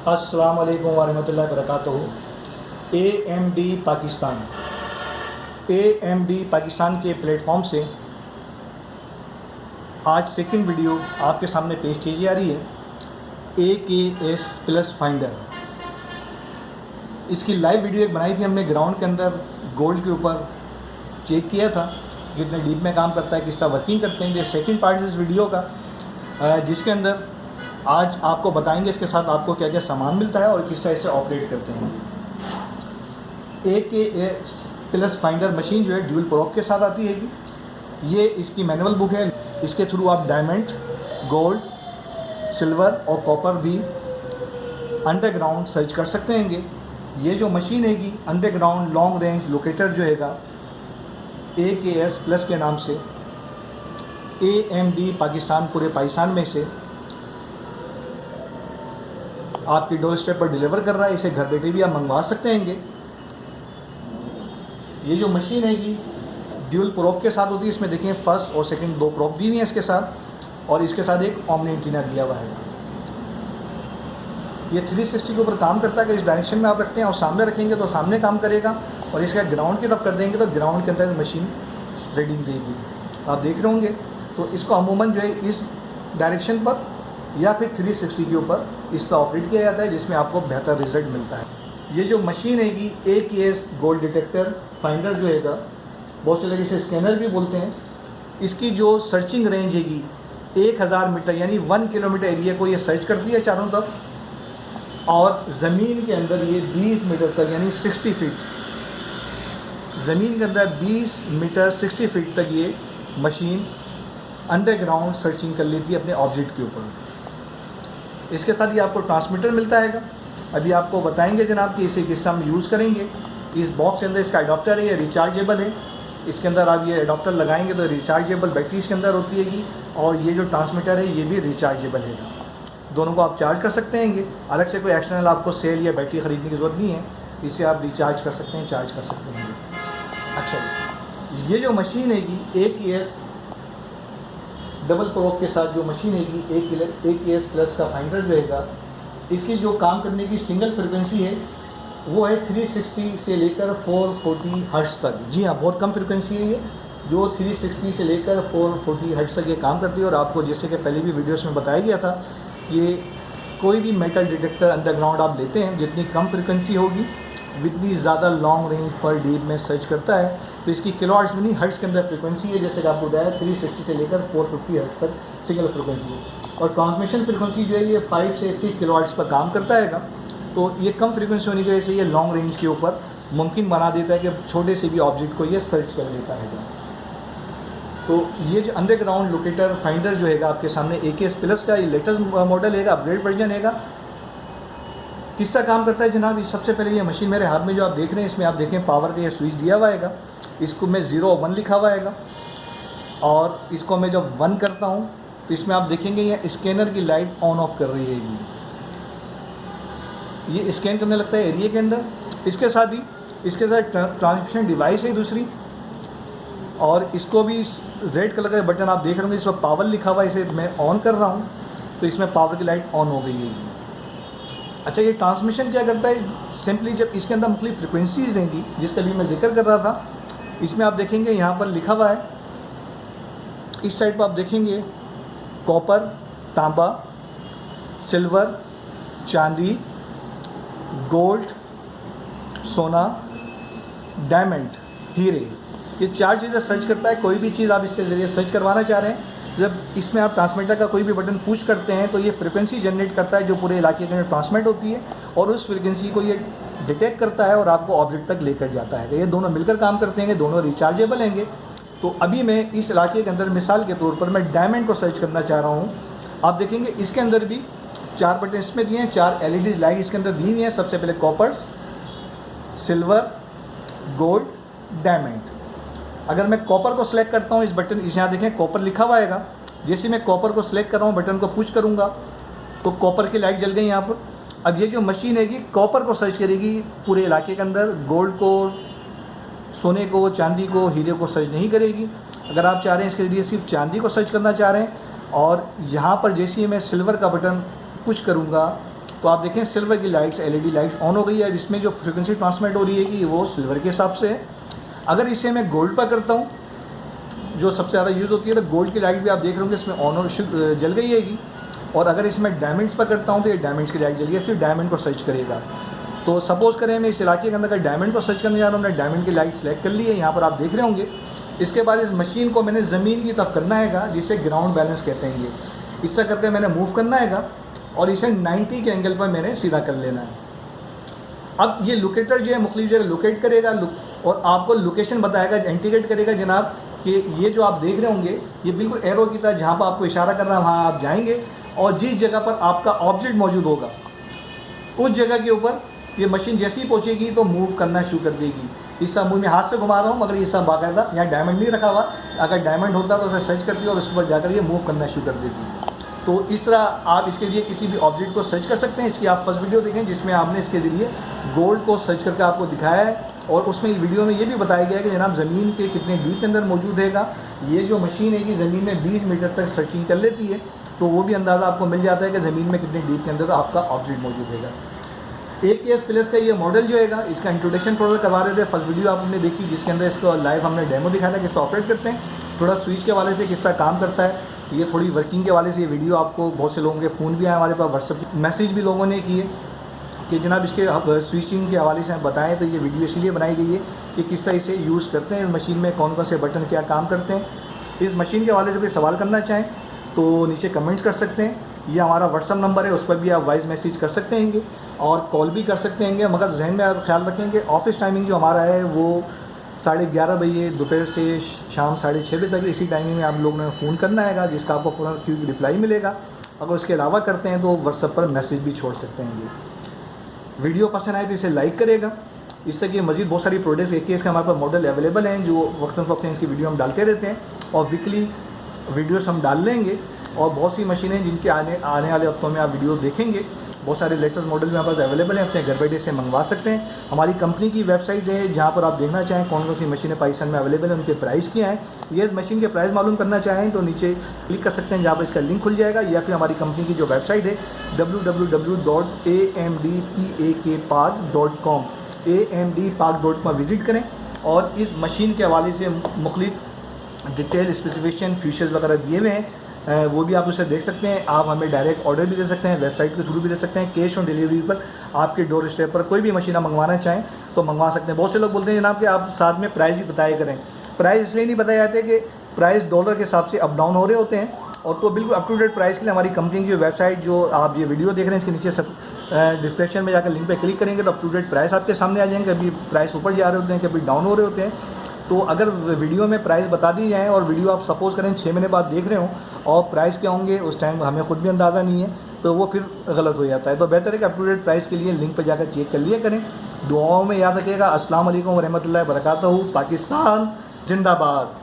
अस्सलाम वालेकुम वरहमतुल्लाहि वबरकातुहू। AMD पाकिस्तान के प्लेटफॉर्म से आज सेकंड वीडियो आपके सामने पेश की जा रही है। AKS प्लस फाइंडर, इसकी लाइव वीडियो एक बनाई थी हमने ग्राउंड के अंदर गोल्ड के ऊपर, चेक किया था कितने डीप में काम करता है, किस तरह वर्किंग करते हैं। ये सेकंड पार्ट इस वीडियो का, जिसके अंदर आज आपको बताएंगे इसके साथ आपको क्या क्या सामान मिलता है और किस तरह से ऑपरेट करते हैं। AKS प्लस फाइंडर मशीन जो है ड्यूल प्रोब के साथ आती है। ये इसकी मैनुअल बुक है। इसके थ्रू आप डायमंड, गोल्ड, सिल्वर और कॉपर भी अंडरग्राउंड सर्च कर सकते हैं। ये जो मशीन हैगी अंडरग्राउंड लॉन्ग रेंज लोकेटर जो हैगा AKS प्लस के नाम से AMD पाकिस्तान, पूरे पाकिस्तान में से आपकी डोर स्टेप पर डिलीवर कर रहा है। इसे घर बैठे भी आप मंगवा सकते हैं। ये जो मशीन हैगी ड्यूल प्रोब के साथ होती है। इसमें देखें फर्स्ट और सेकंड दो प्रोब दी हुई हैं इसके साथ, और इसके साथ एक ओमनी एंटीना दिया हुआ है। ये 360 के ऊपर काम करता है कि इस डायरेक्शन में आप रखते हैं और सामने रखेंगे तो सामने काम करेगा, और इसका ग्राउंड की तरफ कर देंगे तो ग्राउंड के अंदर मशीन रीडिंग देगी। आप देख रहे होंगे। तो इसको अमूमन जो है इस डायरेक्शन पर या फिर 360 के ऊपर इस तरह ऑपरेट किया जाता है, जिसमें आपको बेहतर रिजल्ट मिलता है। ये जो मशीन हैगी AKS गोल्ड डिटेक्टर फाइंडर जो हैगा, बहुत से लोग इसे स्कैनर भी बोलते हैं। इसकी जो सर्चिंग रेंज हैगी 1000 मीटर यानी 1 किलोमीटर एरिया को ये सर्च करती है चारों तरफ, और ज़मीन के अंदर ये 20 मीटर तक यानी 60 फीट, ज़मीन के अंदर 20 मीटर 60 फीट तक ये मशीन अंडरग्राउंड सर्चिंग कर लेती है अपने ऑब्जेक्ट के ऊपर। इसके साथ ये आपको ट्रांसमीटर मिलता है। अभी आपको बताएंगे जनाब कि इसे किस तरह हम यूज़ करेंगे। इस बॉक्स के अंदर इसका अडॉप्टर है, ये रिचार्जेबल है। इसके अंदर आप ये अडॉप्टर लगाएंगे तो रिचार्जेबल बैटरी इसके अंदर होती है, और ये जो ट्रांसमीटर है ये भी रिचार्जेबल है। दोनों को आप चार्ज कर सकते हैं। अलग से कोई एक्सटर्नल आपको सेल या बैटरी ख़रीदने की ज़रूरत नहीं है। इसे आप रिचार्ज कर सकते हैं, चार्ज कर सकते हैं। अच्छा, ये जो मशीन हैगी AKS डबल प्रोब के साथ जो मशीन हैगी AKS प्लस का फाइंडर जो हैगा, इसकी जो काम करने की सिंगल फ्रिक्वेंसी है वो है 360 से लेकर 440 हर्ट्ज़ तक। जी हाँ, बहुत कम फ्रिक्वेंसी है ये, जो 360 से लेकर 440 हर्ट्ज़ तक ये काम करती है। और आपको जैसे कि पहले भी वीडियोस में बताया गया था, ये कोई भी मेटल डिटेक्टर अंडरग्राउंड आप लेते हैं, जितनी कम फ्रिक्वेंसी होगी जितनी ज़्यादा लॉन्ग रेंज पर डीप में सर्च करता है। तो इसकी किलोहर्ट्ज़ में नहीं, हर्ट्ज़ के अंदर फ्रिक्वेंसी है। जैसे कि आपको बताया 360 से लेकर 450 हर्ट्ज़ तक सिंगल फ्रिक्वेंसी है, और ट्रांसमिशन फ्रिक्वेंसी जो है ये 5 से 6 किलोहर्ट्ज़ पर काम करता है। तो ये कम फ्रिक्वेंसी होने की वजह से ये लॉन्ग रेंज के ऊपर मुमकिन बना देता है कि छोटे से भी ऑब्जेक्ट को ये सर्च कर लेता है। तो ये जो अंडरग्राउंड लोकेटर फाइंडर जो हैगा आपके सामने AKS प्लस का ये लेटेस्ट मॉडल हैगा, अपग्रेड वर्जन हैगा। किस तरह काम करता है जनाब, ये सबसे पहले ये मशीन मेरे हाथ में जो आप देख रहे हैं, इसमें आप देखें पावर का ये स्विच दिया हुआ हैगा। इसको मैं 0 और 1 लिखा हुआ हैगा, और इसको मैं जब 1 करता हूँ तो इसमें आप देखेंगे ये स्कैनर की लाइट ऑन ऑफ कर रही है। ये स्कैन करने लगता है एरिया के अंदर। इसके साथ ट्रांसमिशन डिवाइस है दूसरी, और इसको भी रेड कलर का बटन आप देख रहे होंगे, इसमें पावर लिखा हुआ है। इसे मैं ऑन कर रहा हूँ तो इसमें पावर की लाइट ऑन हो गई है। अच्छा, ये ट्रांसमिशन क्या करता है, सिंपली जब इसके अंदर मुख्तलिफ फ्रिक्वेंसीज़ होंगी जिसका भी मैं जिक्र कर रहा था, इसमें आप देखेंगे यहाँ पर लिखा हुआ है। इस साइड पर आप देखेंगे कॉपर, तांबा, सिल्वर, चांदी, गोल्ड, सोना, डायमंड, हीरे, ये 4 चीज़ें सर्च करता है। कोई भी चीज़ आप इससे ज़रिए सर्च करवाना चाह रहे हैं, जब इसमें आप ट्रांसमीटर का कोई भी बटन पुश करते हैं तो ये फ्रिक्वेंसी जनरेट करता है जो पूरे इलाके के अंदर ट्रांसमिट होती है, और उस फ्रिक्वेंसी को ये डिटेक्ट करता है और आपको ऑब्जेक्ट तक लेकर जाता है। ये दोनों मिलकर काम करते हैं, दोनों रिचार्जेबल हैं। तो अभी मैं इस इलाके के अंदर मिसाल के तौर पर मैं डायमंड को सर्च करना चाह रहा हूँ। आप देखेंगे इसके अंदर भी 4 बटन इसमें दिए हैं, 4 LEDs लाइट इसके अंदर दी हुई हैं। सबसे पहले कॉपर्स, सिल्वर, गोल्ड, डायमंड। अगर मैं कॉपर को सिलेक्ट करता हूँ, इस बटन इस यहाँ देखें कॉपर लिखा हुआ है। जैसे मैं कॉपर को सिलेक्ट कर रहा हूँ, बटन को पुश करूँगा तो कॉपर की लाइट जल गई यहाँ पर। अब ये जो मशीन हैगी कॉपर को सर्च करेगी पूरे इलाके के अंदर, गोल्ड को, सोने को, चांदी को, हीरे को सर्च नहीं करेगी। अगर आप चाह रहे हैं इसके ज़रिए सिर्फ चांदी को सर्च करना चाह रहे हैं, और यहाँ पर जैसे ही मैं सिल्वर का बटन पुश करूँगा तो आप देखें सिल्वर की लाइट्स, LED लाइट्स ऑन हो गई है। अब इसमें जो फ्रिक्वेंसी ट्रांसमिट हो रही है कि वो सिल्वर के हिसाब से है। अगर इसे मैं गोल्ड पर करता हूँ, जो सबसे ज़्यादा यूज़ होती है, तो गोल्ड की लाइट भी आप देख रहे होंगे इसमें ऑन और जल गई हैगी। और अगर इसमें डायमंड्स पर करता हूँ तो ये डायमंड्स की लाइट जल गई है, फिर डायमंड को सर्च करेगा। तो सपोज़ करें मैं इस इलाके के अंदर का डायमंड को सर्च करने जा रहा हूँ, मैंने डायमंड की लाइट सेलेक्ट कर ली है, यहाँ पर आप देख रहे होंगे। इसके बाद इस मशीन को मैंने ज़मीन की तरफ करना हैगा, जिसे ग्राउंड बैलेंस कहते हैं। ये इससे करके मैंने मूव करना हैगा और इसे 90 के एंगल पर मैंने सीधा कर लेना है। अब ये लोकेटर जो है मुख्तलिफ जगह लोकेट करेगा और आपको लोकेशन बताएगा, इंडिकेट करेगा जनाब कि ये जो आप देख रहे होंगे ये बिल्कुल एरो की तरह जहाँ पर आपको इशारा कर रहा है वहाँ आप जाएंगे, और जिस जगह पर आपका ऑब्जेक्ट मौजूद होगा उस जगह के ऊपर ये मशीन जैसे ही पहुँचेगी तो मूव करना शुरू कर देगी। इस सब मुझे हाथ से घुमा रहा हूँ, मगर ये सब बाकायदा यहाँ डायमंड नहीं रखा हुआ। अगर डायमंड होता तो उसे सर्च करती और उसके ऊपर जाकर ये मूव करना शुरू कर देती। तो इस तरह आप इसके लिए किसी भी ऑब्जेक्ट को सर्च कर सकते हैं। इसकी आप फर्स्ट वीडियो देखें जिसमें आपने इसके ज़रिए गोल्ड को सर्च करके आपको दिखाया है, और उसमें वीडियो में ये भी बताया गया है कि जनाब ज़मीन के कितने डीप के अंदर मौजूद हैगा। ये जो मशीन है कि ज़मीन में 20 मीटर तक सर्चिंग कर लेती है, तो वो भी अंदाज़ा आपको मिल जाता है कि ज़मीन में कितने डीप के अंदर आपका ऑब्जेक्ट मौजूद हैगा। AKS प्लस का ये मॉडल जो हैगा, इसका इंट्रोडक्शन थोड़ा करवा रहे थे। फर्स्ट वीडियो आपने देखी जिसके अंदर इसको लाइव हमने डेमो दिखाया था किससे ऑपरेट करते हैं, थोड़ा स्विच के हवाले से किस तरह काम करता है, ये थोड़ी वर्किंग के हवाले से ये वीडियो आपको बहुत से लोगों के फ़ोन भी आए, हमारे पास व्हाट्सएप मैसेज भी लोगों ने किए कि जनाब इसके स्विचिंग के हवाले से बताएं। तो ये वीडियो इसलिए बनाई गई है कि किस तरह इसे यूज़ करते हैं, इस मशीन में कौन कौन से बटन क्या काम करते हैं। इस मशीन के हवाले से कोई सवाल करना चाहें तो नीचे कमेंट्स कर सकते हैं। ये हमारा व्हाट्सअप नंबर है, उस पर भी आप वॉइस मैसेज कर सकते हैं और कॉल भी कर सकते हैं। मगर जहन में आप ख्याल रखेंगे ऑफिस टाइमिंग जो हमारा है वो 11:30 बजे दोपहर से शाम 6:30 बजे तक, इसी टाइमिंग में आप लोगों ने फ़ोन करना है, जिसका आपको फ़ौरन क्विक रिप्लाई मिलेगा। अगर उसके अलावा करते हैं तो व्हाट्सएप पर मैसेज भी छोड़ सकते हैं। ये वीडियो पसंद आए तो इसे लाइक करेगा। इससे कि मज़ीद बहुत सारी प्रोडक्ट्स AKS के हमारे पास मॉडल अवेलेबल हैं जो वक्तन फ़वक्तन इसकी वीडियो हम डालते रहते हैं, और वीकली वीडियोस हम डाल लेंगे। और बहुत सी मशीनें जिनके आने वाले हफ्तों में आप वीडियो देखेंगे, बहुत सारे लेटेस्ट मॉडल भी हमारे पास अवेलेबल हैं, अपने घर बैठे से मंगवा सकते हैं। हमारी कंपनी की वेबसाइट है जहाँ पर आप देखना चाहें कौन कौन सी मशीनें पाकिस्तान में अवेलेबल हैं, उनके प्राइस क्या हैं। ये इस मशीन के प्राइस मालूम करना चाहें तो नीचे क्लिक कर सकते हैं जहाँ पर इसका लिंक खुल जाएगा, या फिर हमारी कंपनी की जो वेबसाइट है www.amdpakpark.com amdpark.com विज़िट करें और इस मशीन के हवाले से मुख्तलिफ डिटेल स्पेसिफिकेशन फीचर्स वगैरह दिए हुए हैं, वो भी आप उसे देख सकते हैं। आप हमें डायरेक्ट ऑर्डर भी दे सकते हैं, वेबसाइट के थ्रू भी दे सकते हैं। कैश ऑन डिलीवरी पर आपके डोर स्टेप पर कोई भी मशीन आप मंगवाना चाहें तो मंगवा सकते हैं। बहुत से लोग बोलते हैं जनाब कि आप साथ में प्राइस भी बताया करें। प्राइस इसलिए नहीं बताए जाते कि प्राइस डॉलर के हिसाब से अप डाउन हो रहे होते हैं, और तो बिल्कुल अप टू डेट प्राइस के लिए हमारी कंपनी की वेबसाइट जो आप ये वीडियो देख रहे हैं इसके नीचे सब डिस्क्रिप्शन में जाकर लिंक पे क्लिक करेंगे तो अप टू डेट प्राइस आपके सामने आ जाएंगे। कभी प्राइस ऊपर जा रहे होते हैं, कभी डाउन हो रहे होते हैं। तो अगर वीडियो में प्राइस बता दी जाए और वीडियो आप सपोज़ करें 6 महीने बाद देख रहे हो और प्राइस क्या होंगे उस टाइम हमें ख़ुद भी अंदाज़ा नहीं है, तो वो फिर गलत हो जाता है। तो बेहतर है कि अप टू डेट प्राइस के लिए लिंक पर जाकर चेक कर लिया करें। दुआओं में याद रखिएगा। अस्सलाम वालेकुम व रहमतुल्लाहि व बरकातहू। पाकिस्तान जिंदाबाद।